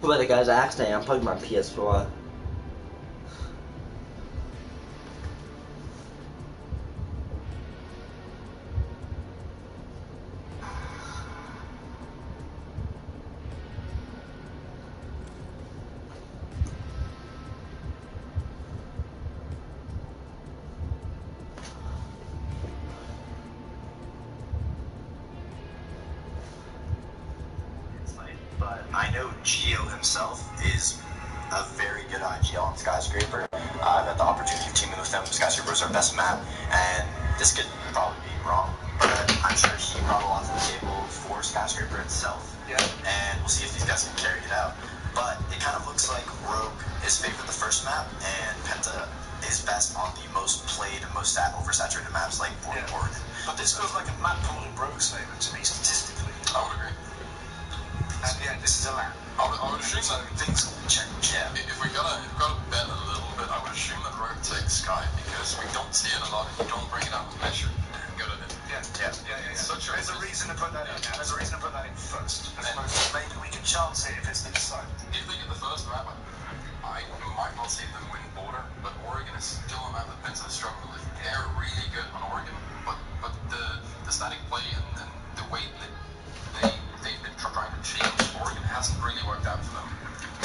But the guys, I accidentally unplugged my PS4. But I know Gio himself is a very good IGL on Skyscraper. I've had the opportunity of teaming with him. Skyscraper is our best map, and this could probably be wrong, but I'm sure he brought a lot to the table for Skyscraper itself. Yeah. And we'll see if these guys can carry it out. But it kind of looks like Rogue is favored the first map, and Penta is best on the most played and most oversaturated maps like Oregon. But this feels like a map probably Rogue's favor to me statistically. I would agree. And yeah, this is a land. I would assume that things will change. Yeah. If we gotta bet a little bit, I would assume that Rogue takes Sky because we don't see it a lot if you don't bring it out with measure and go to it. Yeah. There's a reason to put that in. There's a reason to put that in first. As opposed to maybe we can chance it if it's the side. If they get the first map, I might not see them win Border, but Oregon is still a map that Penta struggle with. They're really good on Oregon, but the static play and the way that they've been trying to change Oregon hasn't really worked out for them.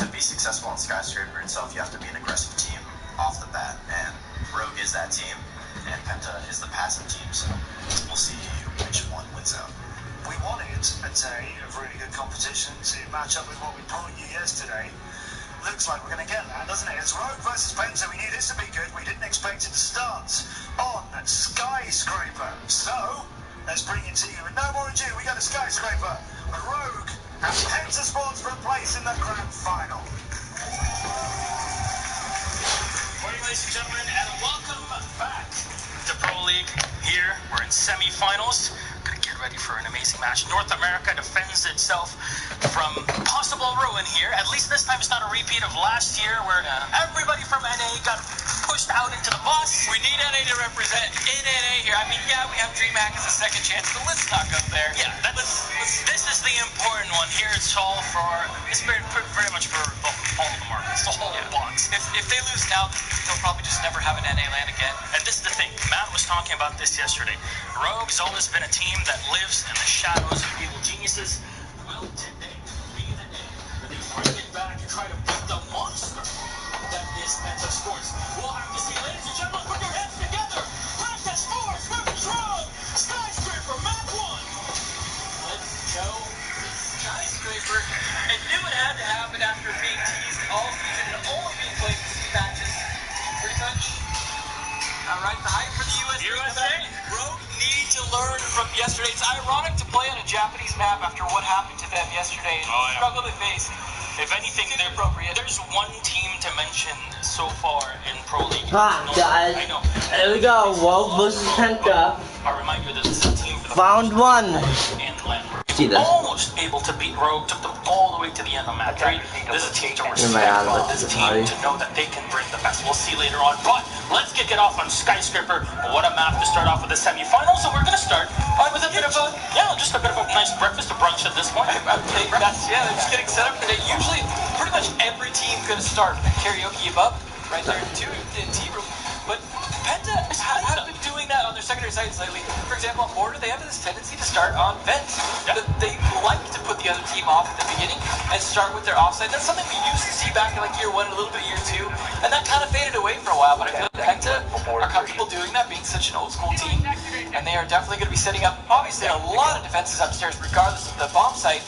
To be successful on Skyscraper itself, you have to be an aggressive team off the bat, and Rogue is that team, and Penta is the passive team, so we'll see which one wins out. We wanted a day of really good competition to match up with what we promised you yesterday. Looks like we're going to get that, doesn't it? It's Rogue versus Penta. We knew this would be good. We didn't expect it to start on Skyscraper. So, let's bring it to you. And no more ado, we got a Skyscraper with Rogue and Penta Sports for a place in the grand final. Morning, ladies and gentlemen, and welcome back to Pro League. Here, we're in semi-finals. Gonna get ready for an amazing match. North America defends itself from possible ruin here. At least this time it's not a repeat of last year where everybody from NA got pushed out into the bus. We need NA to represent in NA here. I mean, yeah, we have DreamHack as a second chance, but let's not go there. Yeah, this is the important one here. It's all for, it's very much for all of the markets, the whole box. If they lose now, they'll probably just never have an NA land again. And this is the thing. Matt was talking about this yesterday. Rogue's always been a team that lives in the shadows of evil geniuses. Will today be the day where they bring it back and try to beat the monster that is Penta Sports? We'll have to see, ladies and gentlemen, put your hands together. Penta Sports versus Rogue. Skyscraper, map 1. Let's go. Skyscraper. And knew it had to happen after being teased all season and only being played in 2 matches. Pretty much. All right, the hype for the USA. Rogue need to learn from yesterday. It's ironic to play on a Japanese map after what happened to them yesterday. The struggle they faced. If anything, they're appropriate. There's one team to mention so far in Pro League. Guys. I know. There we go. Rogue versus Penta. I'll remind you that this is a team for the Round 1. and Landmark. See this. Almost able to beat Rogue, took them all the way to the end of match 3. This is a team to respect, but this team to know that they can bring the best. We'll see later on. But let's kick it off on Skyscraper. What a map to start off with the semifinals. So we're going to start with a bit of a, just a bit of a nice breakfast or brunch at this point. They're just getting set up for today. Usually, pretty much every team going to start karaoke above, right there in T-room. But Penta have been doing that on their secondary sites lately. For example, on Border, they have this tendency to start on vents. Yeah. They like to put the other team off at the beginning and start with their offside. That's something we used to see back in like year 1 and a little bit year 2. And that kind of faded away for a while. But I feel like Penta are comfortable doing that, being such an old school team. And they are definitely going to be setting up, obviously, a lot of defenses upstairs, regardless of the bomb site.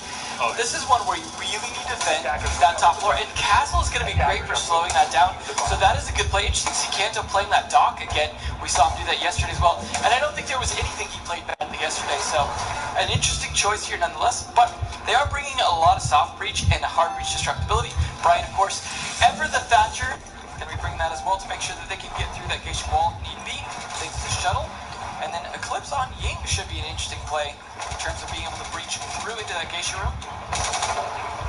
This is one where you really need to defend that top floor. And Castle is going to be great for slowing that down. So that is a good play. Interesting to see Kanto playing that dock again. We saw him do that yesterday as well. And I don't think there was anything he played badly yesterday. So an interesting choice here nonetheless. But they are bringing a lot of soft breach and hard breach destructibility. Brian, of course, ever the Thatcher. Going to be bringing that as well to make sure that they can get through that Geisha wall need be. Thanks to the shuttle. And then Eclipse on Ying should be an interesting play in terms of being able to breach through into that Geisha room.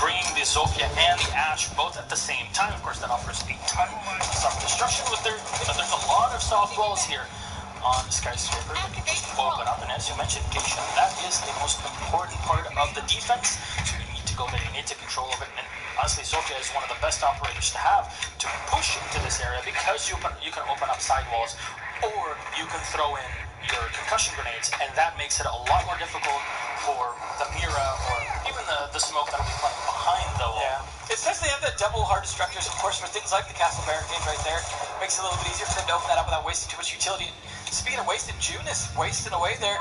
Bringing the Zofia and the Ash both at the same time. Of course, that offers a ton of self-destruction. But there's a lot of soft walls here on Skyscraper that can just open up. And as you mentioned, Geisha, that is the most important part of the defense. So you need to go there, you need to control of it. And Honestly, Zofia is one of the best operators to have to push into this area because you can open up sidewalls or you can throw in your concussion grenades, and that makes it a lot more difficult for the Mira or even the smoke that'll be playing behind the wall. Yeah. It's nice they have that double hard destructors, of course, for things like the castle barricade right there. Makes it a little bit easier for them to open that up without wasting too much utility. Speaking of wasting, June is wasting away there.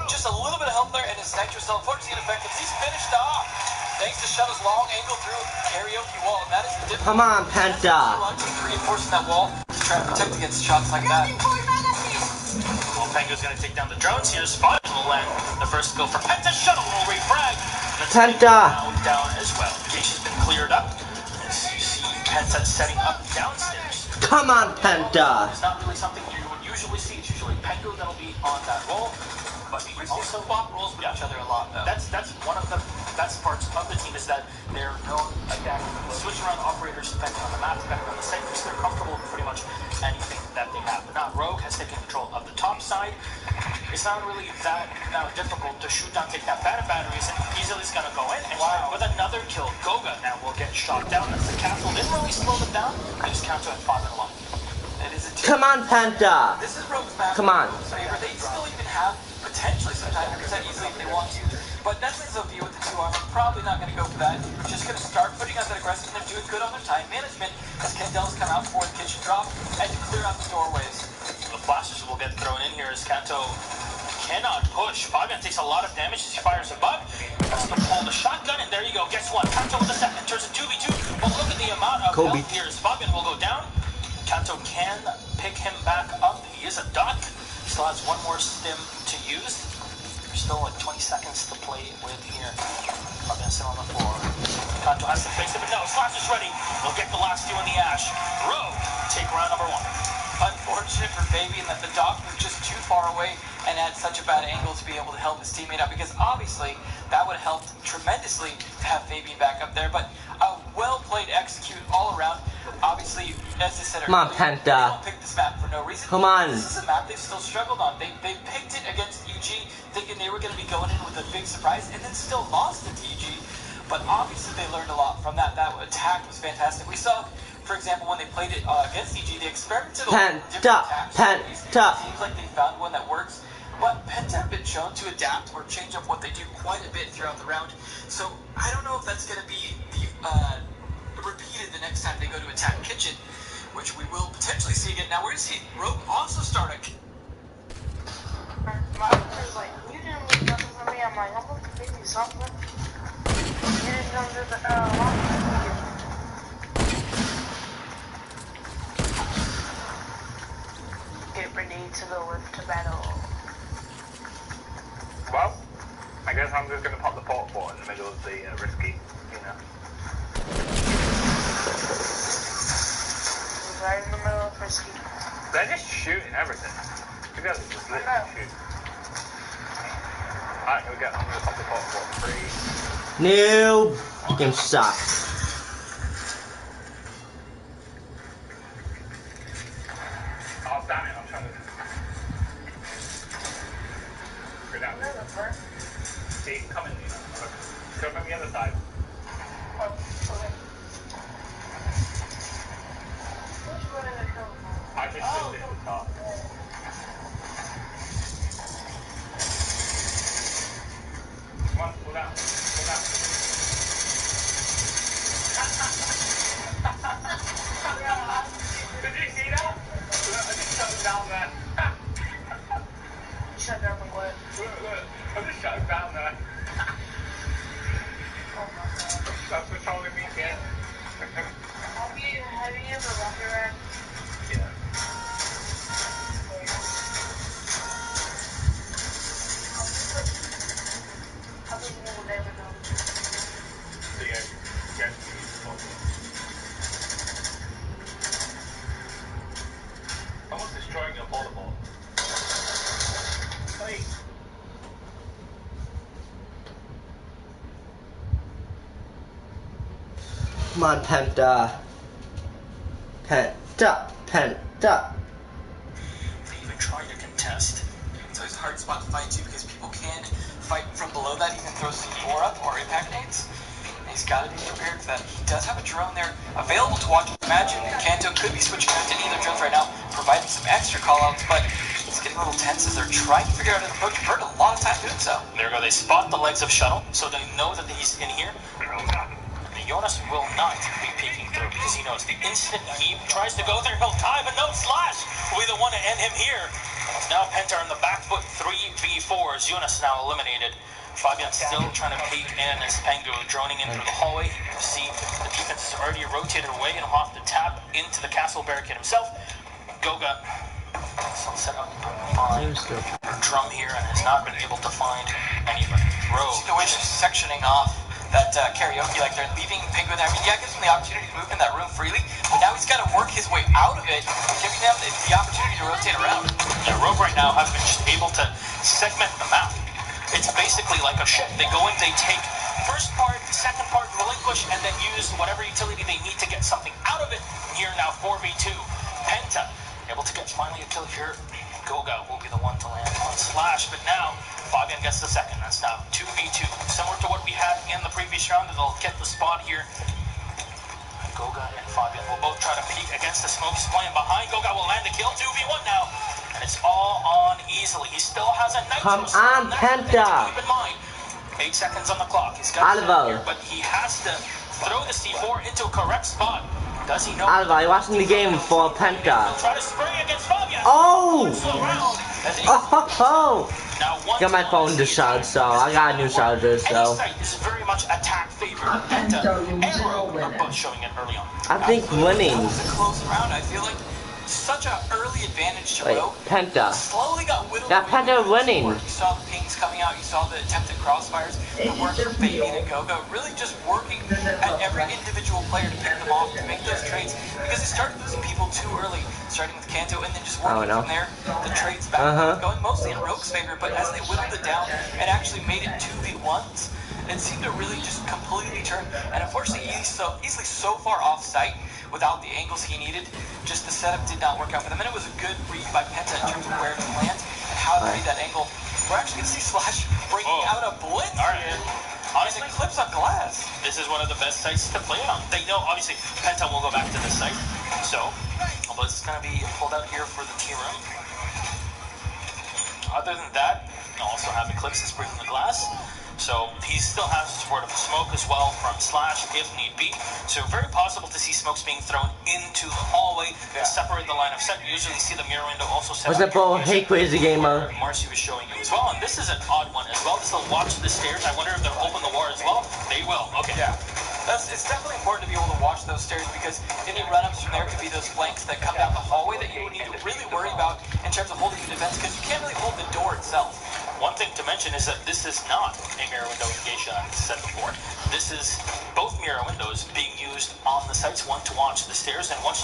Just a little bit of help there, and his Nitro cell unfortunately ineffective. He's finished off. Thanks to Shuttle's long angle through karaoke wall, and that is the difference. Come on, Penta. Reinforcing that wall to try to protect against shots like that. Well, Pango's going to take down the drones here. Spot will land the first go for Penta. Shuttle will refrag. Penta. Down as well. The case has been cleared up. As you see Penta setting up downstairs. Come on, Penta. It's not really something you would usually see. It's usually Pango that'll be on that roll. But we also swap rolls with each other a lot. That's one of the best parts of the team is that they're known again switch around operators depending on the map, depending on the segments. They're comfortable with pretty much anything that they have. But now Rogue has taken control of the top side. It's not really that now difficult to shoot down, take that batteries, and easily is going to go in. And with another kill, Goga now will get shot down. As the castle didn't really slow them down. They just count to at 5 and 1. It is a Come on, Penta. This is Rogue's map. Come on. Favor. They still even have potentially some time to reset easily if they want to. But that's Zofia with the 2 armor. Probably not going to go for that. Just going to start putting out that aggressive, and they're doing good on their time management as Kandel's come out for the kitchen drop and to clear out the doorways. The flashes will get thrown in here as Kanto cannot push. Fabian takes a lot of damage as he fires a bug. Has to pull the shotgun, and there you go. Guess what? Kanto with the second turns it 2v2. But look at the amount of health here as Fabian will go down. Kanto can pick him back up. He is a duck. Still has one more stim to use. There's still like 20 seconds to play with here. Fabian still on the floor. Kanto has to face it, but no, Slash is ready. He'll get the last 2 in the ash. Rogue, take round number 1. Unfortunate for Fabian that the dock was just too far away and had such a bad angle to be able to help his teammate out, because obviously that would have helped tremendously to have Fabian back up there. But a well-played execute all around. Obviously, as I said earlier, Come on, Penta. they don't pick this map for no reason. Come on. This is a map they've still struggled on. They picked it against EG thinking they were going to be going in with a big surprise, and then still lost it to EG. But obviously they learned a lot from that. That attack was fantastic. We saw, for example, when they played it against EG, they experimented with different attacks. It seems like they found one that works. But Penta have been shown to adapt or change up what they do quite a bit throughout the round. So I don't know if that's going to be repeated the next time they go to attack Kitchen, which we will potentially see again. Now we're going to see Rogue also start a... My husband was like, you didn't leave nothing for me. I'm like, I'm going to give you something. You didn't come to the get ready to go to battle. Well, I guess I'm just going to pop the port in the middle of the risky, you know. Right in the middle of risky. They're just shooting everything. You guys are just literally shooting. Alright, here we go. I'm going to pop the port 3. No, you can suck. Oh, damn it, I'm trying to... Go down. See, come in, you know. Go from the other side. Oh, okay. Which one is it coming from? I just shifted at the top. Come on, pull down. Pull down. Did you see that? Look, I just shut him down there. Shut down the what? Look, I just shut him down there. Oh my god. That's patrolling me again. Have you ever walked around? Yeah. I think you will never know. So yeah, get almost destroying your portable. Hey. Come on, Penta. Penta. Penta. They even try to contest. So it's a hard spot to fight too, because people can fight from below that, even throw C4 up or impact nades. He's got to be prepared for that. He does have a drone there available to watch. Imagine Kanto could be switching out to either drones right now, providing some extra callouts, but it's getting a little tense as they're trying to figure out an approach. Burn a lot of time doing so. There you go. They spot the legs of Shuttle, so they know that he's in here. Jonas will not be peeking through because he knows the instant he tries to go there, he'll dive, and no, Slash will be the one to end him here. It's now Penta on the back foot, 3v4. Jonas now eliminated. Fabian still trying to peek in as Pengu droning in through the hallway. You see the defense is already rotated away and will have to tap into the castle barricade himself. Goga set up a drum here and has not been able to find anybody. Rogue. See the way she's sectioning off that karaoke, like they're leaving Penguin there. I mean, yeah, it gives him the opportunity to move in that room freely, but now he's got to work his way out of it, giving them the opportunity to rotate around. Yeah, Rogue right now has been just able to segment the map. It's basically like a ship. They go in, they take first part, second part, relinquish, and then use whatever utility they need to get something out of it. Here now, 4v2. Penta able to get finally a kill here. Goga will be the one to land on Slash, but now Fabian gets the second. That's now 2v2. Similar to what we had in the previous round, they'll get the spot here. Goga and Fabian will both try to peek against the smokes. Playing behind, Goga will land the kill. 2v1 now. And it's all on easily. He still has a night. Come on, Penta. Keep in mind, 8 seconds on the clock. He's got Alvo. but he has to throw the C4 into a correct spot. Does he know? Alva, you're watching the game for Penta. He'll try to spray against Fabian. Oh! Oh! Now, Got my phone to charge, so I got a new charger, so. Any site is very much attack favorite. Penta and Rogue are both showing it early on. I think winning. That was a close round. I feel like such an early advantage to Wait, Rogue. Penta. Slowly got whittled That away Penta with the winning. support. You saw the pings coming out. You saw the attempted crossfires. The work of Fabian and Goga really just working at every individual player to pick them off, to make those trades. Because they started losing people too early, starting with Kanto, and then just working from there. The trades back going mostly in Rogue's favor, but as they whittled it down and actually made it 2v1s, it seemed to really just completely turn. And unfortunately, easily so far off site without the angles he needed. Just the setup did not work out for them. And it was a good read by Penta in terms of where to land and how to read that angle. We're actually going to see Slash breaking out a blitz here. Honestly, clips on glass. This is one of the best sites to play on. They know, obviously, Penta will go back to this site. So, a blitz is going to be pulled out here for the T room. Other than that, you'll also have Eclipse breaking the glass. So he still has the support of smoke as well from Slash if need be. So very possible to see smokes being thrown into the hallway to separate the line of sight. You usually see the mirror window also set What's up, bro? Hey, Crazy Gamer. Marcy was showing you as well. And this is an odd one as well. This will watch the stairs. I wonder if they'll open the war as well. They will. Okay. Yeah. It's definitely important to be able to watch those stairs because any run-ups from there could be those flanks that come down the hallway that you would need to really worry about in terms of holding the defense because you can't really hold the door itself. One thing to mention is that this is not a mirror window engagement, as I said before. This is both mirror windows being used on the sites, one to watch the stairs and one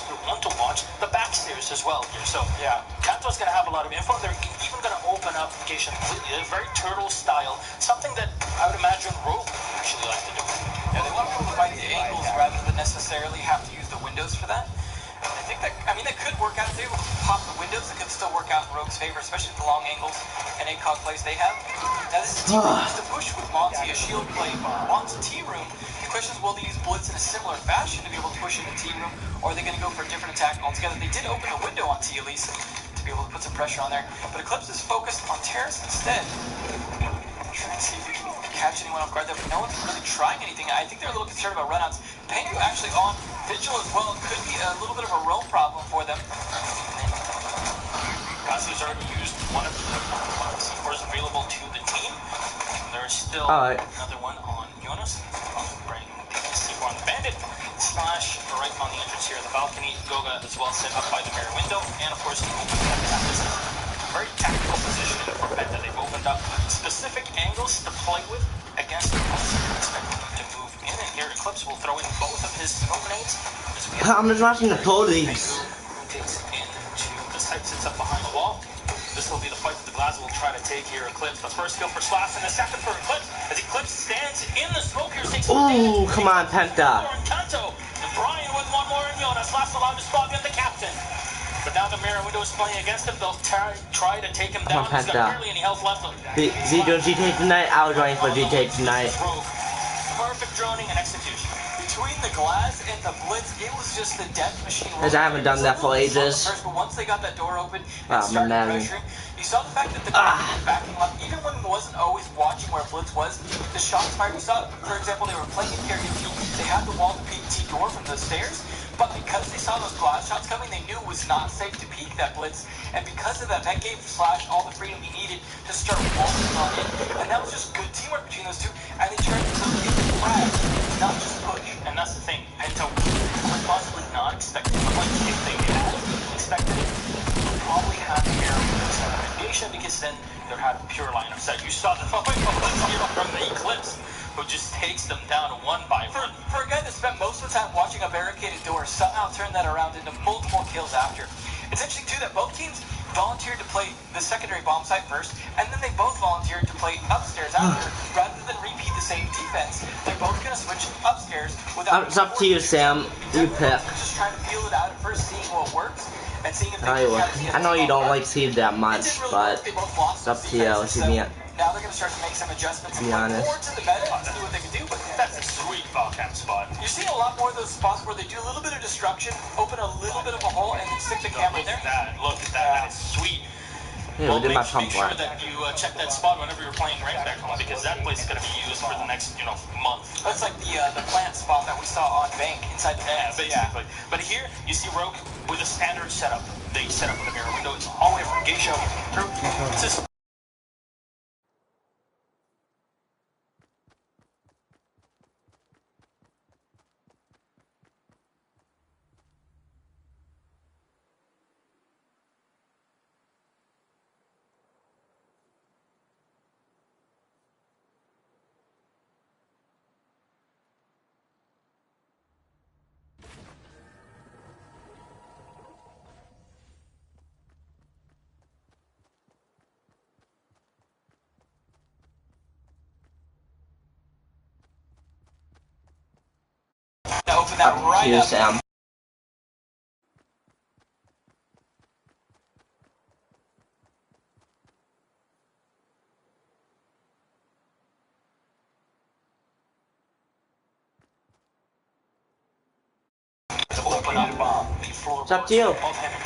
to watch the back stairs as well here. So yeah, Kanto's going to have a lot of info. They're even going to open up engagement completely. They're very turtle style, something that I would imagine Rogue actually like to do. Yeah, they want to be able to fight the angles rather than necessarily have to use the windows for that. I think that, that could work out. If they were able to pop the windows, it could still work out in Rogue's favor, especially with the long angles and ACOG plays they have. Now this is T room to push with Monty, a shield play wants T room. The question is, will they use Blitz in a similar fashion to be able to push into T room, or are they going to go for a different attack altogether? They did open the window on T at least to be able to put some pressure on there, but Eclipse is focused on Terrace instead. Trying to see if he can catch anyone off guard there, but no one's really trying anything. I think they're a little concerned about runouts. Pengu actually on Vigil as well. It could be a little bit of a roam problem for them. Kazu's already used one of the C4s available to the team. There's still another one on Jonas. Bring the C4 on the Bandit. Slash right on the entrance here, the balcony. Goga as well set up by the mirror window. And of course, the open tap. This is a very tactical positioning for Penta. They've opened up specific angles to play with against the opponents. Expecting them to move in, and here Eclipse will throw in both of his smoke grenades. I'm just watching the pro leagues. Takes into the site, sits up behind the wall. This will be the fight that the Glass will try to take here. Eclipse, the first kill for Slash, and the second for Eclipse. As Eclipse stands in the smoke here, takes ooh, come on, Penta. Kanto, and Brian with one more in Jonas. Slash allowed to spot get the captain. But now the mirror window is playing against him. They'll try to take him down. He's got barely any health left. Is he doing GTA tonight? I was waiting for GTA tonight. perfect droning and execution. Between the glass and the blitz, it was just the death machine. As I haven't done that for ages. First, but once they got that door open and Ah, started man. pressuring, you saw the fact that the guy was backing up, even when he wasn't always watching where blitz was. The shots fired, you saw, for example, they were playing in karaoke. They had the wall to PT door from the stairs. But because they saw those glass shots coming, they knew it was not safe to peek that blitz. And because of that, that gave Slash all the freedom he needed to start walking on it. And that was just good teamwork between those two. And they turned to into flag, not just push. And that's the thing. Penta would possibly not expect it. Like, if they had expected it, would probably have the air recommendation, because then there had a pure line of sight. You saw the from the Eclipse, who just takes them down one by one. For a guy that spent most of the time watching a barricaded door, somehow turned that around into multiple kills after. It's interesting too that both teams volunteered to play the secondary bomb site first, and then they both volunteered to play upstairs after, rather than repeat the same defense. They're both going to switch upstairs without... It's up to you, Sam. You pick. Just trying to feel it out at first, seeing what works, and seeing if they I know you don't like Steve that much, but it's up to you. See me. Now they're going to start to make some adjustments. Be honest. Forward to the meta and see what they can do. But That's a sweet ball cam spot. you're seeing a lot more of those spots where they do a little bit of destruction, open a little bit of a hole, and then stick the camera in there. Look at that. That is sweet. Yeah, we did my make sure pump that you check that spot whenever you're playing right back home, because that place is going to be used for the next, month. That's like the plant spot that we saw on Bank inside the Yeah, fence. basically. But here, you see Rogue with a standard setup. They set up with a mirror window. It's all the way from Geisha through. It's just to open that right you, up. Sam. to open up the floor. It's up to you.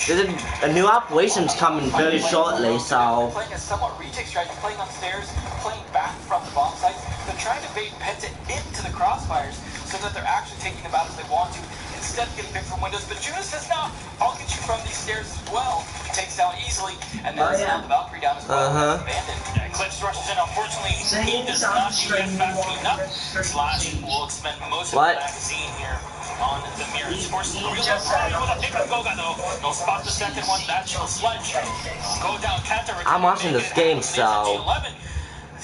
There's a new operation's coming very shortly, so Playing a somewhat retake strategy, playing upstairs, playing back from the bomb sites. They're trying to bait Penta into the crossfires so that they're actually taking the battles they want to instead of getting picked from windows. But Juno says, no, I'll get you from these stairs as well. Takes down easily, and then down the Valkyrie down as well. Bandit. Eclipse rushes in. Unfortunately, he does not shoot it fast enough. Slash will expend most of the magazine here on the mirrors. Forces the real with a big Goga though. No spot the second one. That's the sledge. Go down counter. I'm watching this game, so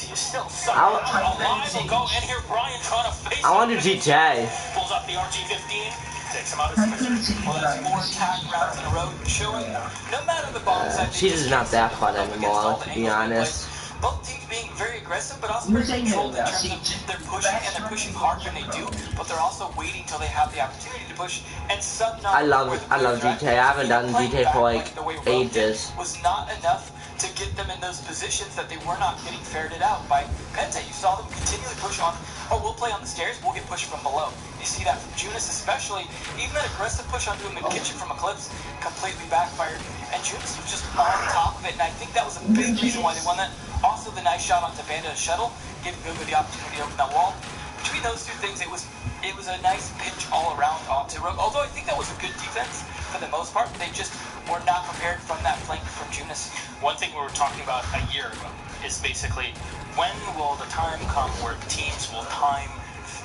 You still alive. Will go in here. Brian trying to face. I want to GTA. Pulls up the RG-15. Takes him out of space. Well, that's more attack rounds in a row, showing no matter the bomb site. She's just not that fun anymore, to be honest. Both teams being very aggressive, but also very controlled in terms of they're pushing, and they're pushing hard when they do, but they're also waiting till they have the opportunity to push. And some I love GTA. I haven't done GTA for like ages. Was not enough to get them in those positions that they were not getting ferreted out by Penta. You saw them continually push on. Oh, we'll play on the stairs. We'll get pushed from below. You see that from Junis especially. Even that aggressive push onto him in kitchen from Eclipse completely backfired. And Junis was just on top of it. And I think that was a big reason why they won that. Also, the nice shot onto Bandit shuttle, giving Gogo the opportunity to open that wall. Between those two things, it was a nice pitch all around onto Rogue. Although I think that was a good defense for the most part. They just were not prepared from that flank from Junis. One thing we were talking about a year ago is basically when will the time come where teams will time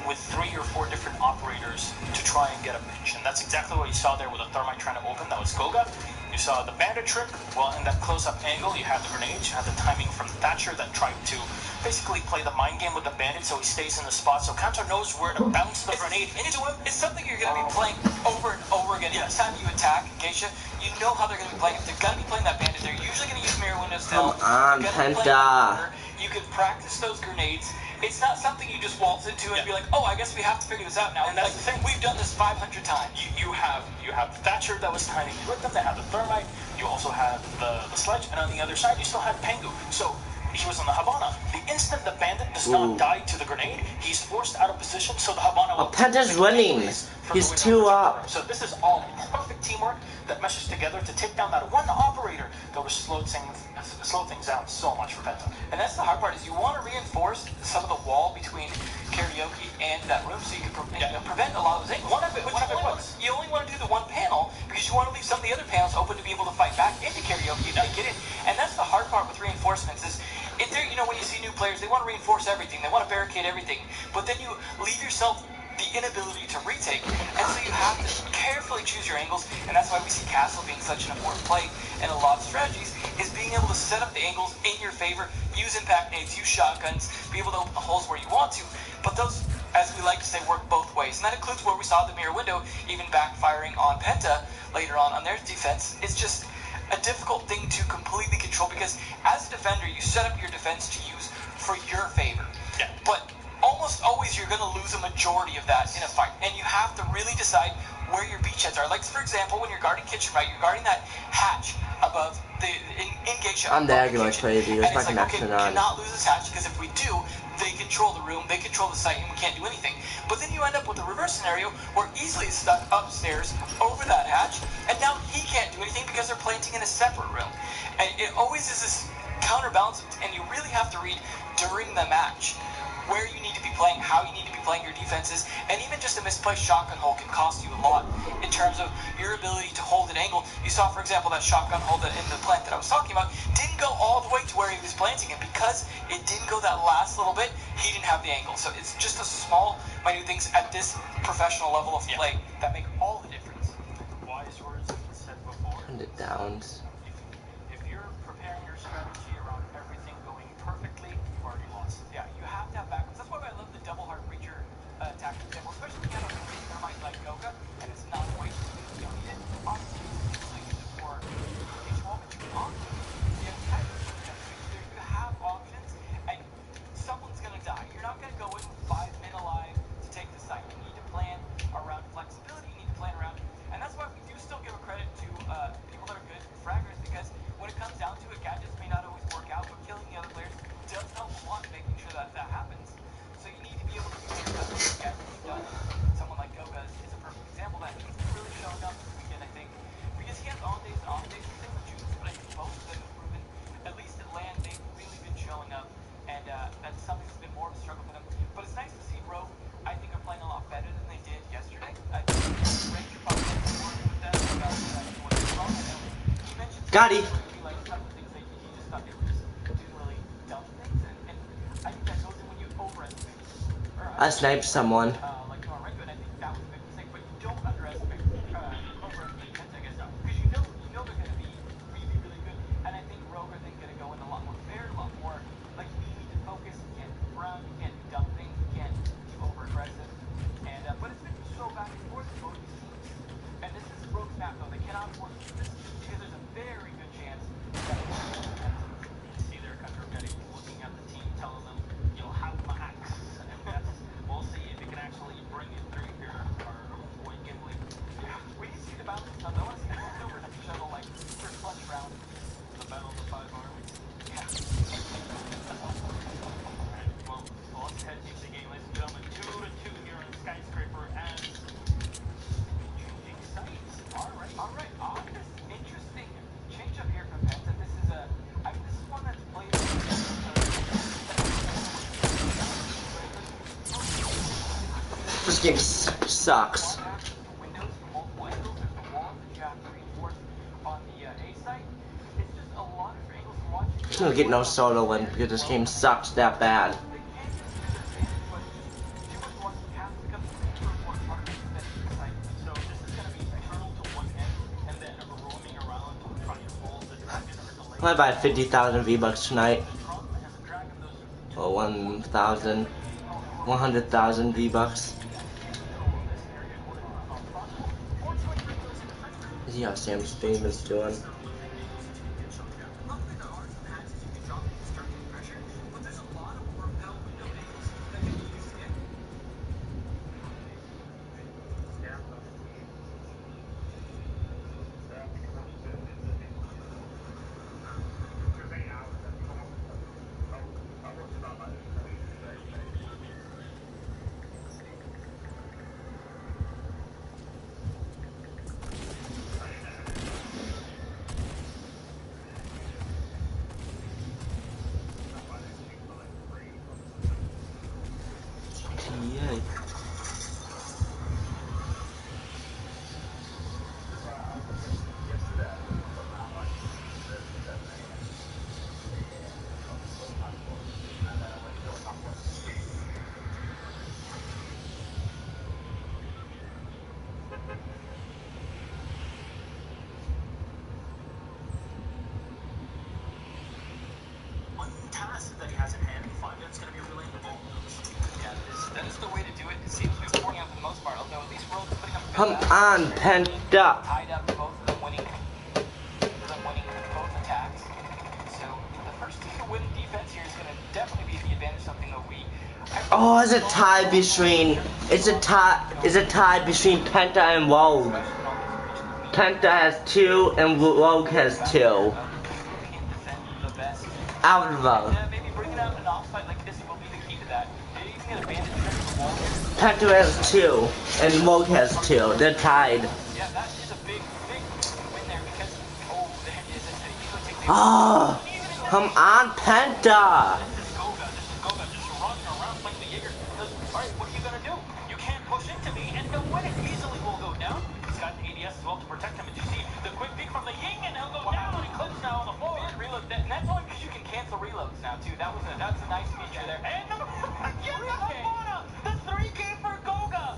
with 3 or 4 different operators to try and get a pinch. And that's exactly what you saw there with the Thermite trying to open. That was Goga. You saw the Bandit trick. Well, in that close-up angle, you had the grenades. You had the timing from Thatcher that tried to basically play the mind game with the Bandit so he stays in the spot. So Kanto knows where to bounce the grenade into him. It's something you're going to be playing over and over again. Yes. Every time you attack Geisha, you know how they're going to be playing. If they're going to be playing that Bandit, they're usually going to use mirror windows still. Come on, Penta. You can practice those grenades. It's not something you just waltz into and be like, oh, I guess we have to figure this out now. And that's the thing. We've done this 500 times. You have Thatcher that was timing with them. They have the Thermite. You also have the Sledge. And on the other side, you still had Pengu. So he was on the Havana. The instant the bandit does not die to the grenade, he's forced out of position, so the Havana will Penta's winning. He's 2 up. So this is all perfect teamwork that meshes together to take down that one operator that was slow things down so much for Penta. And that's the hard part, is you want to reinforce some of the wall between karaoke and that room so you can prevent a lot of those angles. You only want to do the one panel because you want to leave some of the other panels open to be able to fight back into karaoke if they get in. And that's the hard part with reinforcements is, if they're, you know, when you see new players, they want to reinforce everything. They want to barricade everything. But then you leave yourself the inability to retake. And so you have to carefully choose your angles. And that's why we see Castle being such an important play in a lot of strategies, is being able to set up the angles in your favor, use impact nades, use shotguns, be able to open the holes where you want to. But those, as we like to say, work both ways. And that includes where we saw the mirror window even backfiring on Penta later on their defense. It's just a difficult thing to completely control because as a defender, you set up your defense to use for your favor. Yeah. But almost always you're going to lose a majority of that in a fight. And you have to really decide where your beachheads are. Like, for example, when you're guarding kitchen, right, you're guarding that hatch above the engage. I'm lagging like crazy. There's my connection on. Cannot lose this hatch because if we do, they control the room, they control the site, and we can't do anything. But then you end up with a reverse scenario where Easley is stuck upstairs over that hatch, and now he can't do anything because they're planting in a separate room. And it always is this counterbalance, and you really have to read during the match where you need to be playing, how you need to be playing your defenses, and even just a misplaced shotgun hole can cost you a lot in terms of your ability to hold an angle. You saw, for example, that shotgun hole that in the plant that I was talking about didn't go all the way to where he was planting it because it didn't go that last little bit. He didn't have the angle. So it's just a small, minute things at this professional level of play that make all the difference. Wise words have been said before. Turn it down. If you're preparing your strategy around everything going perfectly, you've already lost. Yeah, you have to have backups. That's why I love the double heart breacher tactic. Especially when you have a thermite like Goga, and it's not a waste. You don't need it. Obviously, you use it for H1, but you can also use it. You have options, and someone's going to die. You're not going to go in with 5 men alive to take the site. You need to plan around flexibility. You need to plan around, and that's why we do still give a credit to people that are good fraggers, because when it comes down to it, gadgets may not always work out, but killing the other players does help a lot in making sure that that happens. So you need to be able to do your best gadgets done. Someone like Goga is a perfect example that he's really showing up this weekend, I think, because he has on days and off days. The same with Juice, but I think both of them have proven, at least at LAN, they've really been showing up, and that's something that's been more of a struggle for them. But it's nice to see Rogue, I think, are playing a lot better than they did yesterday. I think Ranger probably working with them about what's wrong. He mentioned Got it. like some of the things that he just thought they were just doing really dumb things, and I think that goes in when you overestimate. I sniped someone. Like you are right, and I think that was a big mistake. But you don't underestimate, overestimate Penta against them because you know they're going to be really, really good. And I think Rogue are then going to go in a lot more fair, a lot more like you need to focus. You can't move around, you can't do dumb things, you can't be over aggressive. And but it's been so back and forth with both these teams. And this is Rogue's map though; they cannot afford to do this because there's a very good chance that See their country getting looking at the team, telling them, you'll have my axe. And that's, we'll see if you can actually bring it through here, our homeboy Gimli. yeah, we need to see the balance of stuff. I want to see the over to shuttle like for clutch round. The battle of the 5 armies. Yeah. Alright, well, let's head into the game, ladies and gentlemen. 2-2 here on Skyscraper as changing sites. Alright. This is interesting change up here from Penta. This is this is one that's played. This game sucks. Windows from multiple angles. There's the wall that you have to reinforce on the A site. It's just a lot of angles to watch. I'm gonna get no solo win because this game sucks that bad. So this is going to be tunnel to one end and then roaming around trying to hold the dragon or the I'm gonna buy 50,000 V-Bucks tonight. Trump has a dragon, those Or 1,000. 100,000 V-Bucks. See how Sam's stream is doing. Come on, Penta. Tied up, both of them winning both attacks. So the first team to win defense here is going to definitely be the advantage, something that we. Oh, it's a tie between. It's a tie between Penta and Rogue. Penta has 2 and Rogue has 2. Out of vote. Maybe bringing out an offside like this will be the key to that. Maybe you can get advantage of the wall. Penta has 2 and Rogue has 2. They're tied. Yeah, that is a big win there because there is an ego take. Oh, come on, Penta. This is Goga just running around like the Jaeger. Alright, what are you gonna do? You can't push into me and he'll win it. Easily will go down. He's got an ADS as well to protect him. And you see the quick peek from the Ying and he'll go down. He clips now on the floor. Reload that, and that's only because you can cancel reloads now too. That's a nice feature there. And the 3K for Goga.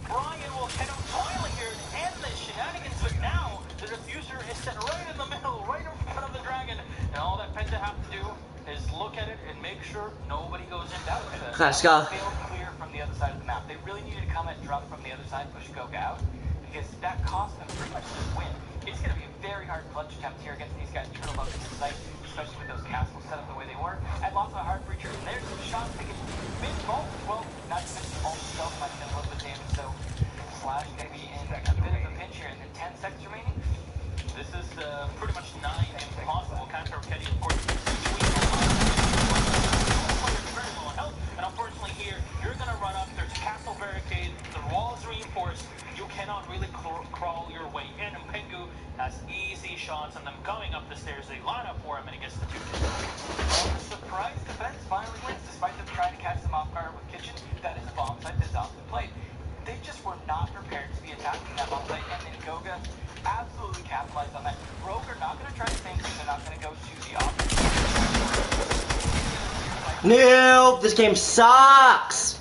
Brian will head up toilet here and end the shenanigans, but now the diffuser is set right in the middle, right in front of the dragon. And all that Penta have to do is look at it and make sure nobody goes in. That was Let's go. failed clear from the other side of the map. They really needed to come and drop from the other side, push Goga out, because that cost them pretty much the win. It's going to be a very hard clutch attempt here against these guys. Turtle up into the site, especially with those castles set up the way they were. And lots of hard breachers. And there's some shots that get mid-vault. Well, not mid-vault itself, might have been a little bit damaged. So Slash maybe in a bit of a pinch here. And then 10 seconds remaining. This is pretty much 9 impossible counter Rocketty, of course. Very low on health. And unfortunately here, you're going to run up. There's a castle barricade. The wall is reinforced. You cannot really crawl your way in. And Pengu has easy shots on them going up the stairs. They line up for him and he gets the 2 kills. Well, the surprise defense finally wins, despite them trying to catch them off guard with Kitchen. That is a bomb site that's often played. They just were not prepared to be attacking that bomb site, and then Goga absolutely capitalized on that. Rogue are not going to try the same thing. They're not going to go to the offense. Nope, this game sucks.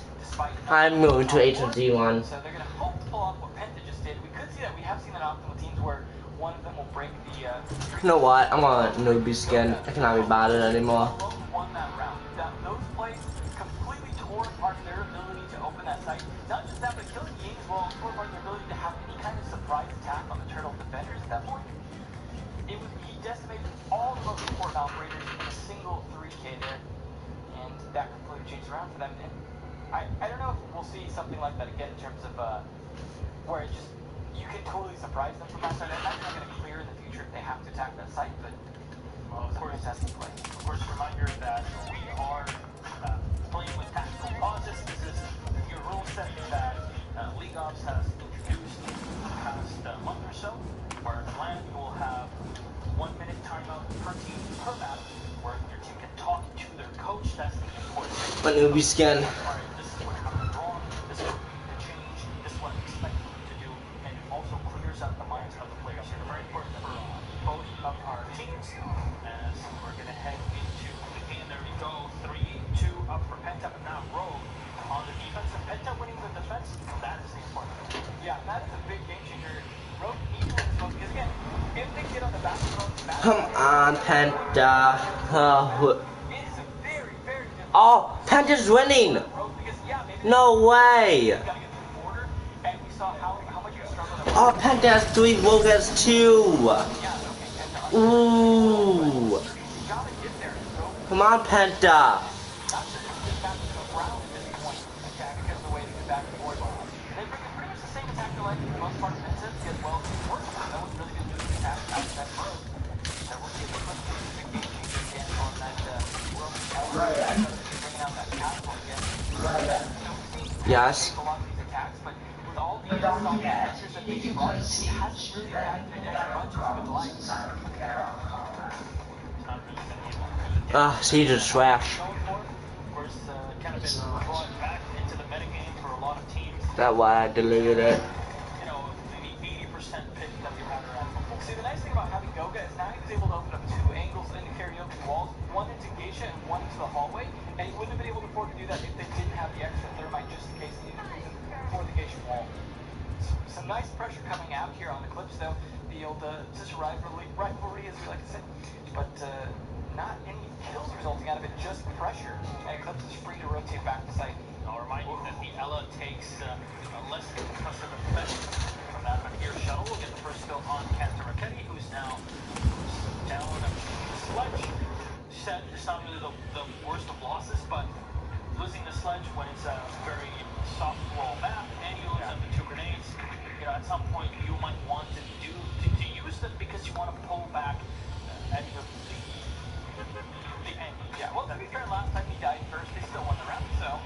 I'm moving to H1Z1. So they're going to hope to pull off what Penta just did. We could see that. We have seen that often with teams where one of them will break the. You know what? I'm on newbie skin. I cannot be bothered anymore. Won that round. Those plays completely tore apart their ability to open that site. Not just that, but killing Ying as well tore apart their ability to have any kind of surprise attack on the Turtle defenders at that point. He decimated all the most important operators in a single 3K there, and that completely changed around for them. And I don't know if we'll see something like that again in terms of where it just you can totally surprise them from that side. That's not going to clear in the future if they have to attack that site, but Well, of course, reminder that we are playing with tactical pauses. This is the new rule set that League Ops has introduced in the past month or so, where at LAN you will have 1 minute timeout per team per map, where your team can talk to their coach. That's the important thing. My newbie skin. Alright, this is what happened wrong. This is what we need to change. This is what we expect you to do, and it also clears out the minds of the players. So very important for both of our teams. As we're going to head into the game. There we go. 3-2 up for Penta, but now Rogue on the defense. And Penta winning the defense, that is the important thing. yeah, that is a big game changer. Rogue needs to win this one because again, if they get on the back of Rogue's Come on, Penta. it is a very, very good Oh, Penta's winning. Rogue because yeah, maybe No way. got to get to the border, and we saw how much you struggled. Oh, Penta has 3, Rogue has 2. Yeah, okay, and Ooh. gotta get there. Rogue Come on, Penta. not to just get back to the ground at this point. Okay, because of the way to get back to the board. They bring pretty much the same attack they like for the most part of Vincent, because well, it works. No one's really gonna do the attack outside Rogue. So we'll see if they put the big game changer again on that Rogue tower. Bringing out that castle again. So we've seen Yes. a lot of these attacks, but with all the solid features that these brought, it hasn't really had an extra bunch of life. Siege is trash. Going for it. Of course, kind of been brought back into the metagame for a lot of teams. That's why I deleted it. You know, maybe 80% pick that we had around. See, the nice thing about having Goga is now he was able to open up 2 angles into karaoke walls, one into Geisha and one into the hallway, and he wouldn't have been able to afford to do that if they didn't have the extra thermite just in case he needed to use it for the Geisha wall. Some nice pressure coming out here on the clips, though. The old sister rivalry, as we like to say, but not any kills resulting out of it, just pressure. And Eclipse is free to rotate back to site. I'll remind you that the Ella takes less concussive effect edge of the end. Yeah, well, to be fair, last time he died first, they still won the round, so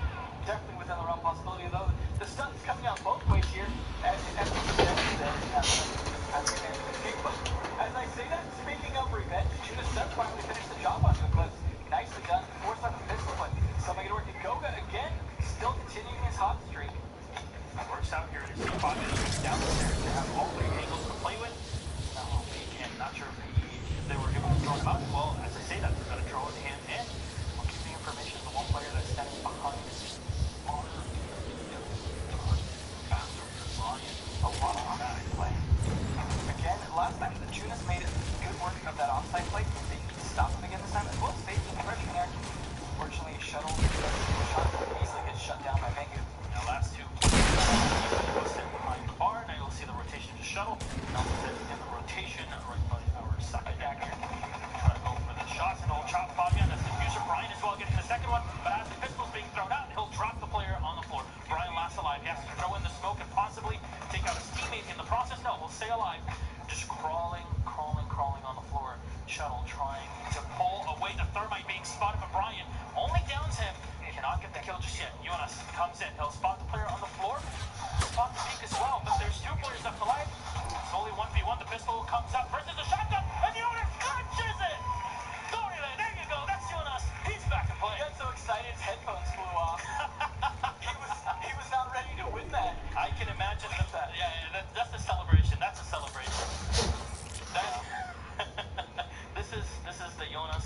definitely within the realm possibility, though. The stun's coming out both ways here, and as I say that, speaking of revenge, Judas does finally finish the job on you, but nicely done. Forced on the pistol, but still making it work. Goga again, still continuing his hot streak. Works out here to see Bobby downstairs to have all three angles to play with. Now, again, not sure if they were able to throw him out. Well, as I say that, they're going to throw his hand in. We'll give the information to the one player that's standing behind Honor. A lot of offside play. Again, last time, the Judas made good work of that offside play. They need to stop him again this time as well. Faking the pressure there. Fortunately, shuttle shot easily gets shut down by Mengu. Now, last two players sit behind the bar. Now you'll see the rotation to shuttle. Now sit in the rotation right by our second back here. Try to go for the shots, and he'll chop Fabian. That's the user. Brian as well getting the second one. But as the pistol's being thrown out, he'll drop the player on the floor. Brian last alive. He has to throw in the smoke and possibly take out his teammate in the process. No, he'll stay alive. Just crawling on the floor. Shuttle trying to pull away the thermite being spotted, but Brian only downs him. Cannot get the kill just yet. Jonas comes in. He'll spot the player on the floor. Spot the peak as well, but there's two players left alive. It's only 1v1. The pistol comes up versus the shotgun, and Jonas clutches it! There you go. That's Jonas. He's back to play. He got so excited his headphones flew off. he was not ready to win that. I can imagine that. Yeah, that's a celebration. That's a celebration. This is the Jonas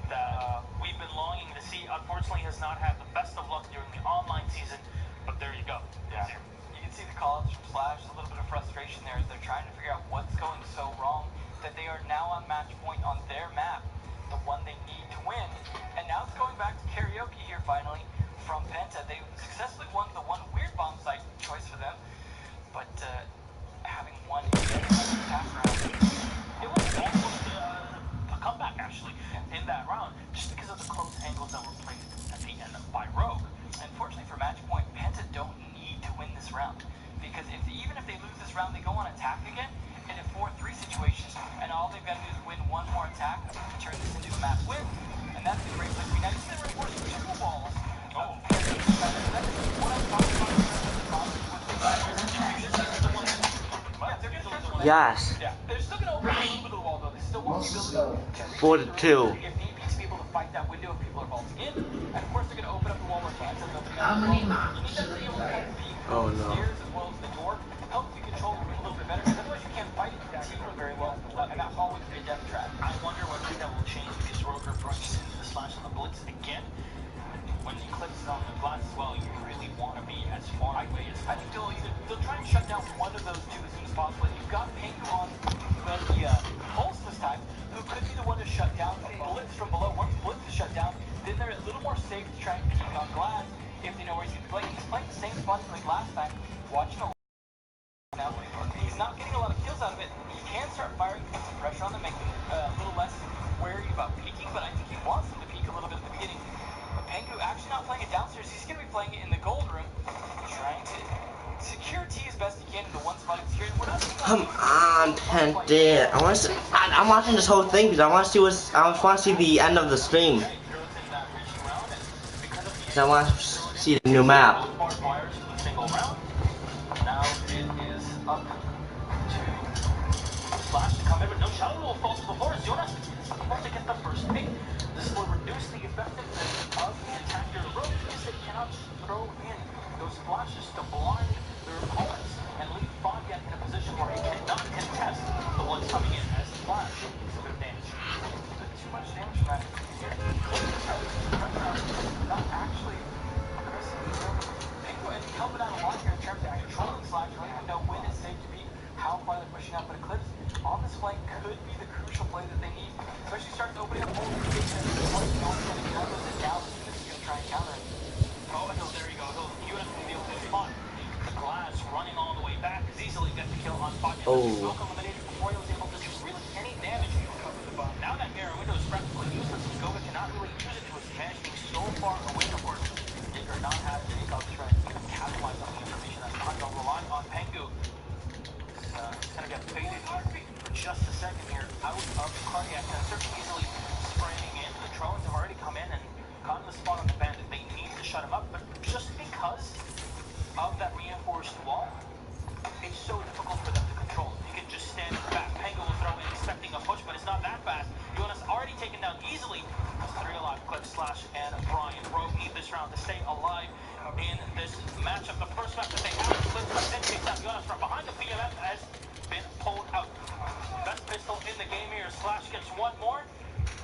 that we've been longing to see. Unfortunately, has not had the best of luck during the online season, but there you go. Yeah. You can see the calls from Slash, a little bit of frustration there as they're trying to figure out what's going so wrong that they are now on match point on their map, the one they need to win. And now it's going back to karaoke here finally from Penta. They successfully won the one weird bomb site choice for them, but having won half round, it was almost a comeback actually in that round, just because of the close angles that were played at the end by Rogue. Unfortunately for match point, Penta don't need to win this round, because even if they lose this round, they go on attack again in a 4-3 situation, and all they've got to do is win one more attack to turn this into a map win, and that's a great place to be. Now you see the reinforced two walls. Oh. What I'm talking about is the problem with Yes. yeah, they're still going to open a little bit of the wall, though. They still want the ability to 4-2. if need be to be able to fight that window if people are vaulting in. And of course, they're going to open up the wall where fans are opening up. You need that to be able to kind of peek Oh, no. stairs as well as the door. Helps you control the room a little bit better, because otherwise you can't fight it very well. And that's always be a death trap. I wonder whether that will change because Rogue are throwing into the slash on the blitz again. When the Eclipse is on the glass as well, you really want to be as far away as I think they'll try and shut down one of those two as soon as possible. You've got Pengu on the pulse this time, who could be the one to shut down the blitz from below. Once blitz is shut down, then they're a little more safe to try and peek on glass if they know where he's going to be playing. He's playing the same spot like last time, watching a now. He's not getting a lot of kills out of it. He can start firing, put some pressure on them, making a little less wary about peeking, but I think he wants them to peek a little bit at the beginning. But Pengu actually not playing it downstairs. He's going to be playing it in the gold room, trying to secure T as best he can in the one spot he's secured. We're not Come on, Penta. I'm watching this whole thing because I want to see the end of the stream. I want to see the new map. Now it is up to Slash to come in, but no shadow will fall to the floor as Jonas is supposed to get the first pick. This will reduce the effectiveness of the attacker Rogue because they cannot throw in those splashes to blind their opponents and leave Fabian in a position where he cannot contest the ones coming in as the Flash. It's a bit of damage. too much damage from that. Not actually Pengu and helping out a lot here in terms of controlling Slash. You don't even know when it's safe to be, how far they're pushing out, but Eclipse on this flank could be the crucial play that they need, especially starting to open up holes in the base and the point no one's going to count those in now. He's going to try and counter it. Oh, there you go. He'll be able to spot the glass running all the way back. He's easily got the kill on Fabian. Oh. Smoke eliminated before he was able to do really any damage. Now that mirror window is practically useless. Goga cannot really use it to his advantage, being so far away from course. They are not having any help to try and even capitalize on the information that's not going to rely on Pengu. He's going to get faded for just a second here, out of cardiac, certainly easily spraying in. The drones have already come in and gotten the spot on the bandit. They need to shut him up, but just because of that reinforced wall, it's so difficult for them to control. You can just stand in the back. Pengo will throw in expecting a push, but it's not that fast. Jonas already taken down easily. 3 alive, Clip, Slash, and Brian. Rogue need this round to stay alive in this matchup. The first match that they have, Clip then takes out Jonas from behind. The PMF has been pulled out. Best pistol in the game here. Slash gets one more.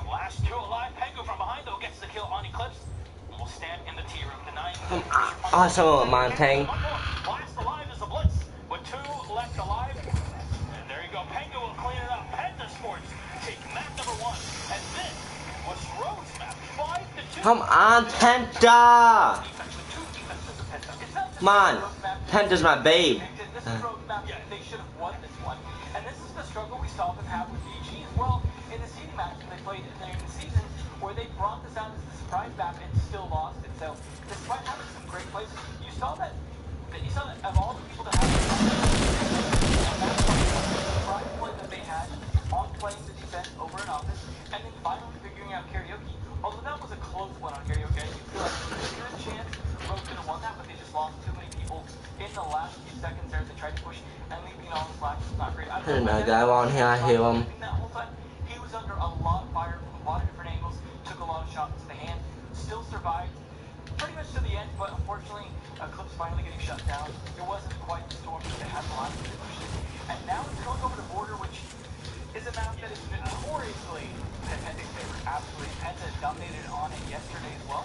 The last 2 alive. Pengo from behind, though, gets the kill on Eclipse. Will stand in the T room, denying awesome, Montang. Last alive is the Blitz, with 2 left alive. And there you go, Pengo will clean it up. Penta Sports take map number 1, and this was Rogue's map, 5-2. Come on, Penta! Come on, Penta's my babe. This is Rogue's map. Yeah, they should have won this one. And this is the struggle we saw them have with BG as well in the seeding match that they played during the season, where they brought this out as the surprise map and still lost it. So despite having some great plays, you saw that of all the people that had the surprise play that they had on playing the defense over in office, and then finally figuring out karaoke. Although that was a close one on karaoke, I feel like there was a good chance Rogue could have won that, but they just lost too many people in the last few seconds there. They tried to push, and leaving it on the slack was not great. I There's another guy on here, I hear him. That whole time, he was under a lot of fire from a lot of different angles, took a lot of shots to the hand, still survived pretty much to the end, but unfortunately, Clip's finally getting shut down. It wasn't quite the storm that they had the last few pushes. And now it's going over the border, which is a map that is notoriously Pente's favor. Absolutely. Penta dominated on it yesterday as well.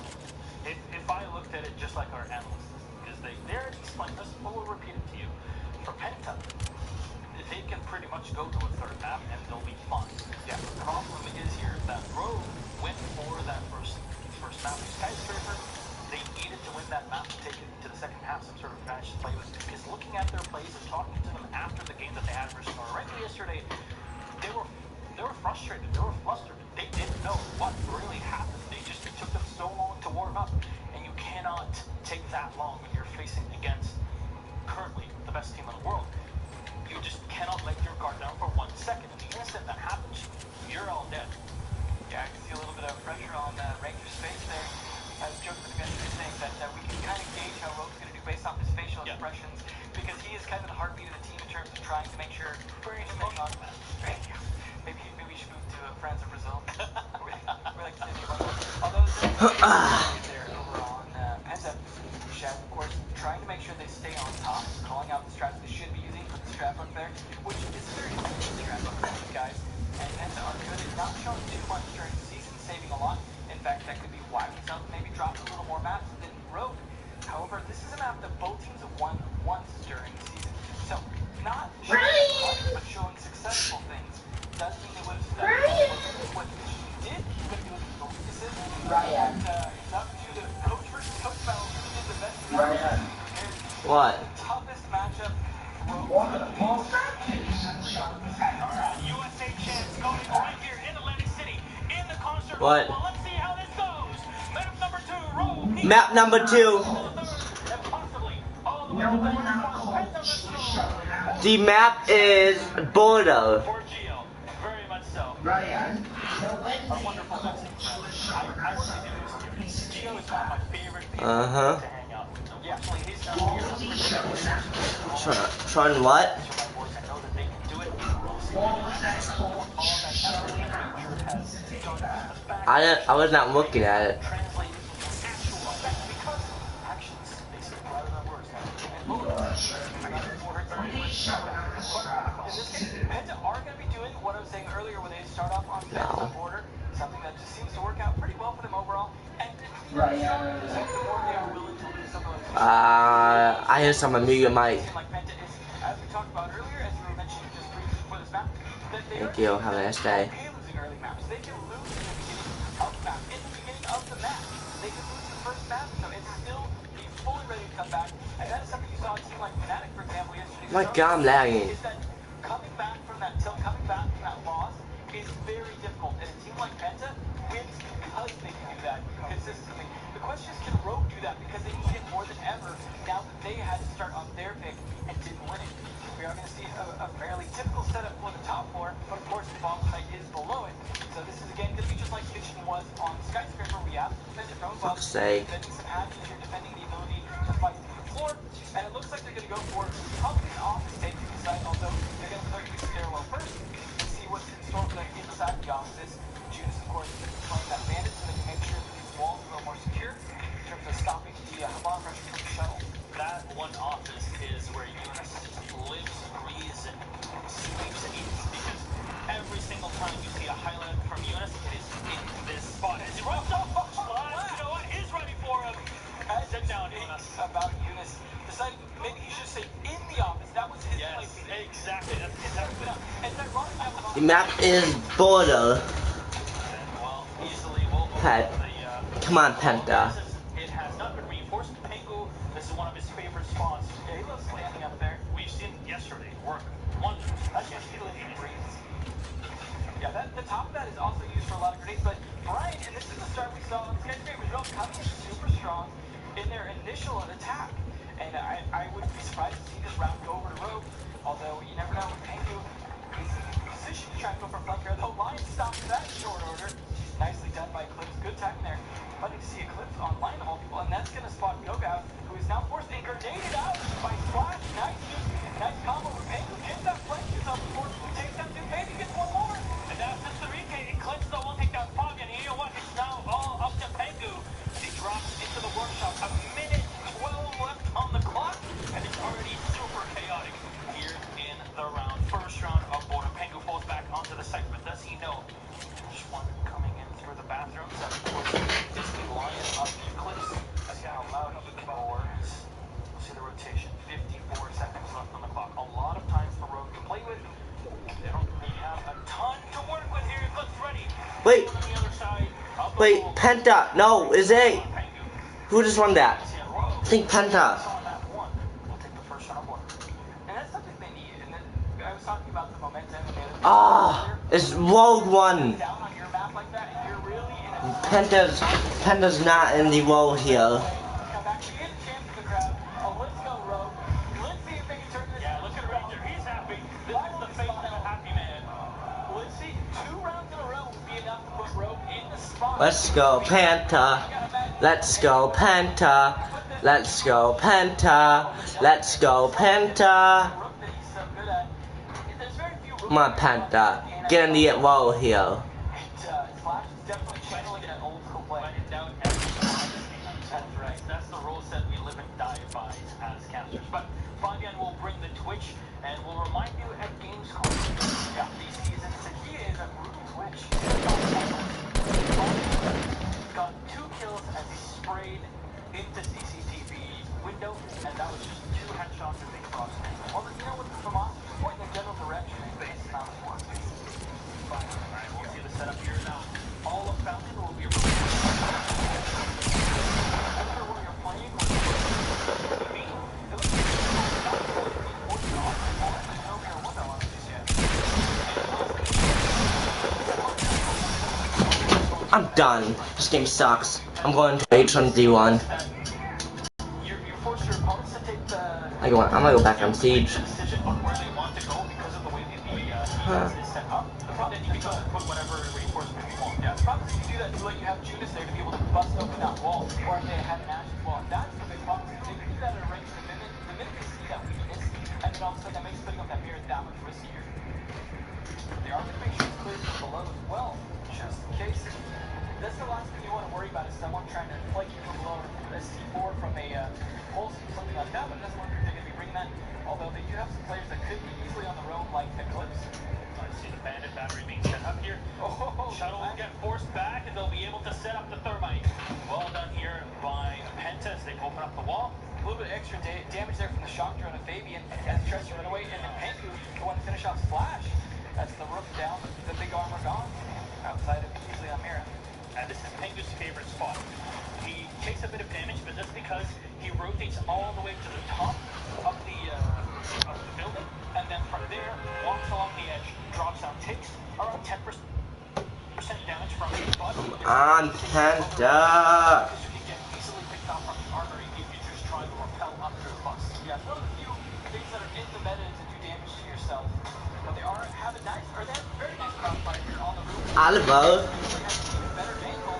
If I looked at it just like our analysts, because they're explaining this, but we'll repeat it to you. For Penta, they can pretty much go to a third map and they'll be fine. Yeah. The problem is here that Rogue went for that first map, Skyscraper. They needed to win that map to take it to the second half, some sort of advantage to play with. Because looking at their plays and talking to them after the game that they had versus Norway yesterday, they were frustrated, they were flustered. They didn't know what really happened. It took them so long to warm up, and you cannot take that long when you're facing against currently the best team in the world. You just cannot let your guard down for 1 second. And the instant that happens, you're all dead. Yeah, I can see a little bit of pressure on Ranger's face there. I was joking with the guys saying that we can kind of gauge how Rogue's going to do based off his facial expressions, because he is kind of the heartbeat of the team in terms of trying to make sure we're in the shot. Maybe we should move to France or Brazil. we're like City. Although there over on Penta, Shad, of course, trying to make sure they stay on top, calling out the straps they should be using for the strap up there, which is a very effective strap up for these guys. And Penta are good at not showing too much during the season, saving a lot. In fact, that could be why we saw them maybe drop a little more maps than Rogue. However, this is a map that both teams have won once during the season. So, not showing much, but showing successful things does mean they would have done what they did when they looked at the weaknesses. It's up to the coach versus coach battle. Who did the best matchup? What? The toughest matchup. USA champs going right here in Atlantic City in the concert. What? Well, let's see how this goes. Map number 2, Rogue. Map number 2. And possibly all the way to the final. The map is Border. For Gio, very much so. Ryan. A wonderful message. I want to do this. Gio is one of my favorite people Uh-huh. to hang out with. Unfortunately, he's not here. Trying what? I know that they can do it. We'll see. All that effort and nature has done the fact I was not looking at it. translate into actual effect because actions they speak louder than words. And look, In this case, Penta are going to be doing what I was saying earlier when they start off on the border, something that just seems to work out pretty well for them overall. And the more they are willing to lose something like this. I hear someone mute your mic. Like Penta is, as we talked about earlier, as we were mentioning just briefly before this map, that they Thank you. Have a nice day. okay losing early maps. They can lose in the beginning of the map. In the beginning of the map, they can lose the first map, so it's still be fully ready to come back. And that is something you saw a team like Fnatic, for example, yesterday. My God, I'm lagging. Is that coming back from that loss is very difficult. And a team like Penta wins because they can do that consistently. The question is, can Rogue do that? Because they need it more than ever now that they had to start on their pick and didn't win it. We are going to see a fairly typical setup for the top floor, but of course the bomb height is below it. So this is again going to be just like Kitchen was on Skyscraper. We have to defend it from above, Fuck's sake. defending some hatches here, defending the ability to fight through the floor. And it looks like they're going to go for probably an office taking side, although they're going to start the stairwell first to see what's in store for them inside the offices. Judas, of course, is playing that bandit so they can make sure that these walls are a little more secure in terms of stopping the bomb pressure from the shuttle. That one office is where Eunice lives, breathes, and sleeps and eats, because every single time you see a highlight from Eunice, it is in this spot. As he runs off, you know what? He's ready for him. Sit down, Eunice. About Eunice decided maybe he should say in the office. That was his place. Exactly. That's exactly. And that Ron and I was on The map is border. Well, easily will Pet. Come on, Penta. It has not been reinforced. Pengu, this is one of his favorite spots. Yeah, he loves standing up there. We've seen it yesterday work wonders. That's just Yeah, the top of that is also used for a lot of grenades, but Brian, and this is the start we saw on Skyscraper as well, coming in super strong in their initial attack. And I wouldn't be surprised to see this round go over to Rogue, although you never know with Pengu. He's in position to try and go for flanker, though Lion stops that in short order. Nicely done by Eclipse, good timing there. Funny to see Eclipse on line of all people, and that's going to spot Gogout, who is now forced and grenaded out by Splash. Nice combo with Pengu, gets that flank, yourself before he takes that two, maybe gets one more. And that's just the retake. Eclipse though won't take that fog, and you know what? It's now all up to Pengu. He drops into the workshop. A minute 12 left on the clock, and it's already super chaotic here in the round. First round of border. Pengu falls back onto the site, but does he know? There's one coming in through the bathrooms. That, of course, is the Lion of Eclipse. That's how loud he roars. We'll see the rotation. 54 seconds left on the clock. A lot of time for Rogue to play with. They don't really have a ton to work with here. Eclipse ready. Wait. On the other side of the Wait, hole. Penta. No, is it? Pengu. Who just won that? Rogue. I think Penta. On that one. We'll take the first round one. And that's something they need. And then I was talking about the momentum and the other Ah, it's Rogue one. down on your map like that, and you're really in a Penta's not in the role here. come back. You get a chance for the crowd. Oh, let's go, Rogue. Let's see if they can turn this. Yeah, look at Ranger. He's happy. This is the face of a happy man. Let's see. 2 rounds in a row would be enough to put Rogue in the spot. Let's go, Penta. Let's go, Penta. Let's go, Penta. Let's go, Penta. Rogue that he's so good at. There's very few Come on, Penta. Get in the role here. Flash is definitely channeling an old school play. When in doubt, that's right. That's the rule set we live and die by as casters. But Fabian will bring the Twitch, and will remind you at Gamescom. Yeah, these seasons, the key is a brutal Twitch. Got 2 kills as he sprayed into CCTV window, and that was just 2 headshots as they crossed. Well, you know what, from us, point in the general direction is based on the one. Alright, we'll see the setup here now. All of Fountain will be I'm done. This game sucks. I'm going to H1Z1. You're forced your opponents to take the I'm gonna go back on Siege. decision on where they want to go because of the way the defense is set up. The problem is you can put whatever reinforcement you want. Yeah. The problem is if you do that, you let you have Judas there to be able to bust open that wall, or if they had an Ashes wall. That's the big problem. If they do that at a range the minute they see that weakness, and then all of a sudden that makes putting up that mirror that much riskier. They are going to make sure it's clear from below as well, just in case. That's the last thing you want to worry about is someone trying to flank you from below a C4 from a pulse, something like that, but it doesn't look like they're going to be bringing that. Although they do have some players that could be easily on the road, like Eclipse. I see the bandit battery being set up here. Shuttle will get forced back, and they'll be able to set up the thermite. Well done here by Penta as they open up the wall. A little bit extra damage there from the shock drone of Fabian as he tries to run away, and then Pengu, the one to finish off Splash. That's the roof down, the big armor gone. Outside of easily on Mira. And this is Pengu's favorite spot. He takes a bit of damage, but that's because he rotates all the way to the top of the building, and then from there, walks along the edge, drops down, takes around 10% damage from his butt. On Penta. You can get easily picked off from the armory if you just try to rappel up through the bus. Yeah, it's one of the few things that are in the meta to do damage to yourself. nice, or they have very nice crossfire here on the roof. Oliver. Better angle.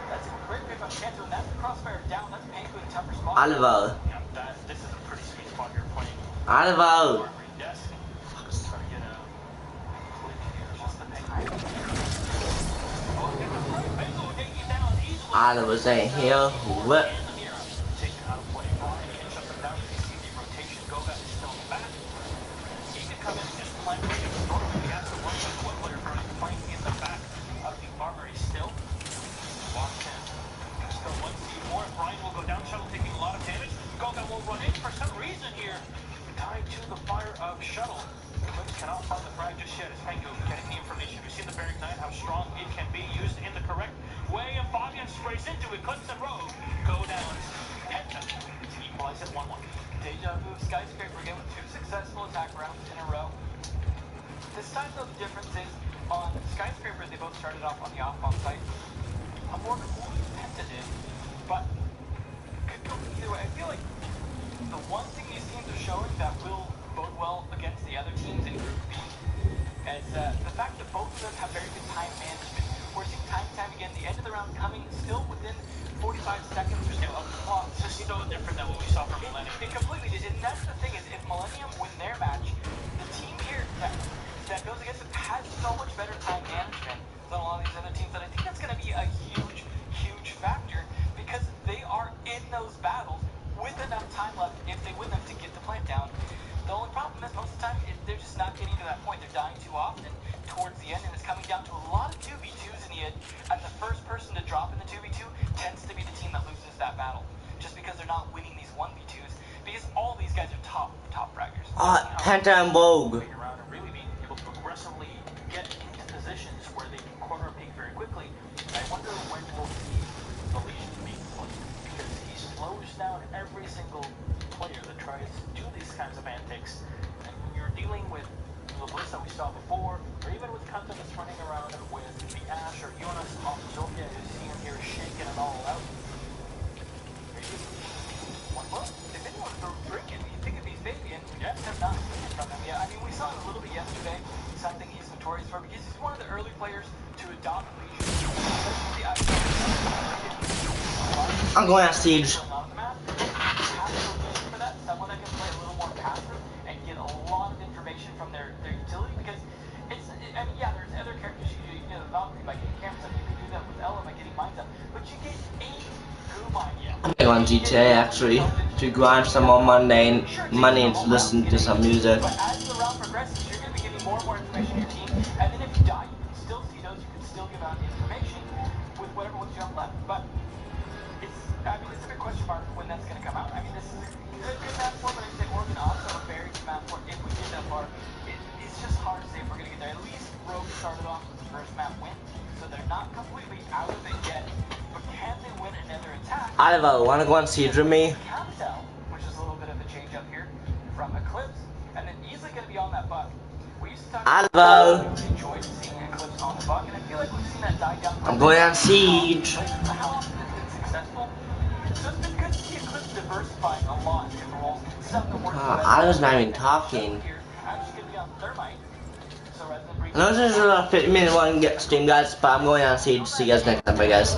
That's a great pick on chance. When that's the crossfire down, that's Panko in a tougher spot. Oliver. Yeah, this is a pretty sweet spot here playing. Oliver. Yes. Try to get a click here off the Panko. Panko taking down easily. Oliver's ain't here. What? Taken out of play. Brian hits up and down. You see the rotation. Goga is still in the back. He can come in and just plant maybe normally he has to work with one player for playing in the back of the armory still. Walks in. Still 1v4. Brian will go down. Shuttle taking a lot of damage. Goga will run in for some reason here. Tied to the fire of Shuttle. Clips cannot find the frag just yet as Panko getting the information. We see the Barrack 9, how strong it can be used in the correct way. And Fabian sprays into it. Clips and Rogue go down. Penta equalize at 1-1. Deja vu Skyscraper again with 2 successful attack rounds in a row. This time though the difference is on Skyscraper they both started off on the off-bomb site. A more cool Penta did, but could go either way. I feel like the one thing these teams are showing that will bode well against the other teams in Group B is the fact that both of them have very good time management. We're seeing time and time again the end of the round coming still within 45 seconds or so of the clock. Just so different than what we saw from Millennium. It completely did, and that's the thing is if Millennium win their match, the team here that goes against it has so much better time management than a lot of these other teams, and I think that's going to be a huge, huge factor because they are in those battles with enough time left if they win them to get the plant down. The only problem is most of the time they're just not getting to that point. They're dying too often towards the end, and it's coming down to a lot of 2v2s in the end, and the first person to drop in the 2v2 tends to be the team that loses that battle, just because they're not winning these 1v2s, because all these guys are top fraggers. Penta and Rogue. Around and really being able to aggressively get into positions where they can corner a peak very quickly. I wonder when we'll see the Legion being played, because he slows down every single player that tries to do these kinds of antics. And when you're dealing with the Bliss that we saw before, or even with Kanta that's running around with the Ash or Jonas off Zofia, you see him here shaking it all out. Well, if anyone throws drinking, you think of these Fabian, yeah, have not seen it from him yet. I mean, we saw it a little bit yesterday, something he's notorious for, because he's one of the early players to adopt Legion. I'm going on Siege. For that, someone that can play a little more passive and get a lot of information from their utility, because it's, I mean, yeah, there's other characters you can do the Valkyrie by getting cameras up, you can do that with Ella by getting mines up, but you get a goo mine, yeah. I'm going on GTA actually to grind some more money and to listen to some music. But as the round progresses, you're going to be getting more and more information in your team, and then if you die, you can still see those, you can still give out the information with whatever ones you have left. But it's a big question mark when that's going to come out. I mean, this is a good map for, but I say Oregon also a very good map for. If we get that far, it's just hard to say if we're going to get there. At least Rogue started off with the first map win, so they're not completely out of it yet. But can they win another attack? Oliver, wanna go on Siege with me? Capital, which is a little bit of a change up here from Eclipse, and then easily going to be on that buck. We used to talk Oliver. we enjoyed seeing Eclipse on the buck, and I feel like we've seen that die down. I'm going on Siege. How often it's been successful? So it's been good to see Eclipse diversifying a lot in different roles. Stuff that works better. Oliver's not even talking. Here, actually going to be on Thermite. So rather than I know this is a 50-minute one stream, guys, but I'm going on Siege. See you guys next time, bye guys.